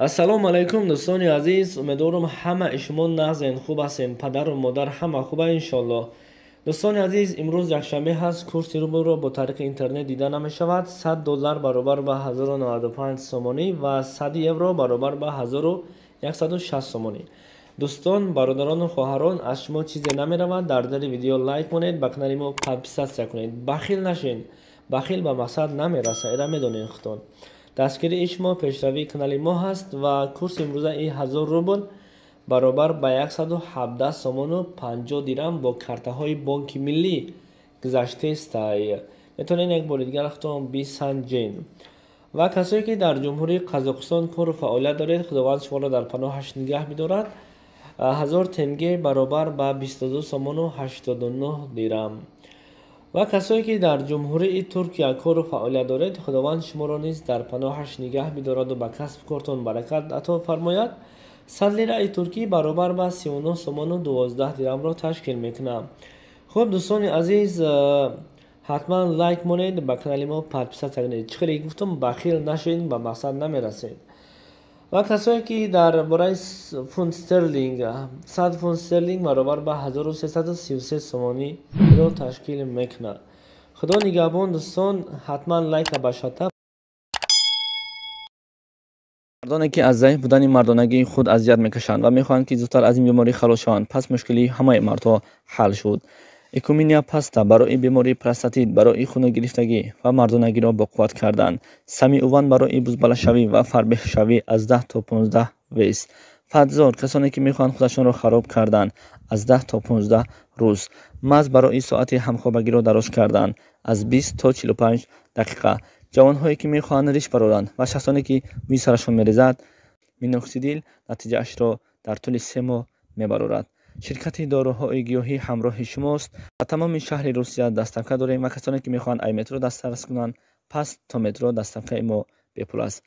السلام علیکم دوستان عزیز، امیدوارم همه شما نازین خوب هستین، پدر و مادر همه خوبه انشالله. دوستان عزیز، امروز یکشنبه هست. کورس روبل را با طریق اینترنت دیده نمی شود. $100 برابر به 1095 سومانی و 100 یورو برابر به 1160 سومانی. دوستان، برادران و خواهران، از شما چیزی نمی رود. در زیر ویدیو لایک کنید، به کانال ما سابسکرایب کنید. بخیل نشین، بخیل به مقصد نمی رسه، ایرا میدونین خودتون. دستگیری شما پیشروی کانال ما هست و کورس امروزه 1000 روبل برابر به 117 سومان و 50 دیرم با کارت های بانک ملی گذشته است. میتونین یک بار دیگر اختم بسنجین. و کسایی که در جمهوری قزاقستان کار و فعالیت دارید، خداوند شما را در پناهش نگه می‌دارد. 1000 تنگه برابر به 22 سومان و 89 دیرم. و کسایی که در جمهوری ترکیه کار و فعالیت دارید، خداوند شما را نیز در پناهش نگه می‌دارد و به کسب کارتان برکت عطا فرماید. 100 لیره ترکی برابر به 39 سومان و 12 دیرم را تشکیل میکنه. خب دوستان عزیز، حتما لایک مونید، به کانال ما سابسکرایب کنید. چخیلی گفتم بخیل نشین، به مقصد نمیرسید. و کسایی که در برای فوند استرلینگ 100 فوند استرلینگ برابر به 1333 سومانی را تشکیل میکنه. خدا نگهبان دوستان، حتما لایک بشاته. مردانی که از ضعیف بودن مردانگی خود اذیت میکشند و میخواهند که زودتر از این بیماری خلاص شوند، پس مشکلی همه مردها حل شد. ایکومینیا پاستا برای بیماری پروستات، برای خون گرفتگی و مردانگی را با قوت کردن. سمی اوون برای بزباله شوی و فربه شوی از 10 تا 15 ویس. فدزار کسانی که میخواهند خودشان را خراب کردن، از 10 تا 15 روز. مز برای ساعت همخوابگی را دراز کردن، از 20 تا 45 دقیقه. جوانهایی که میخواهند ریش برآورند و شخصانی که موی سرشان میریزد، مینوکسیدیل نتیجه اش را در طول 3 ماه میبرارد. شرکت داروهای گیاهی همراه شماست و تمام شهر روسیه دستکه داریم و کسانی که میخواهند ایمت را دسترس کنند، پس تا مترو دستکه ما به پول است.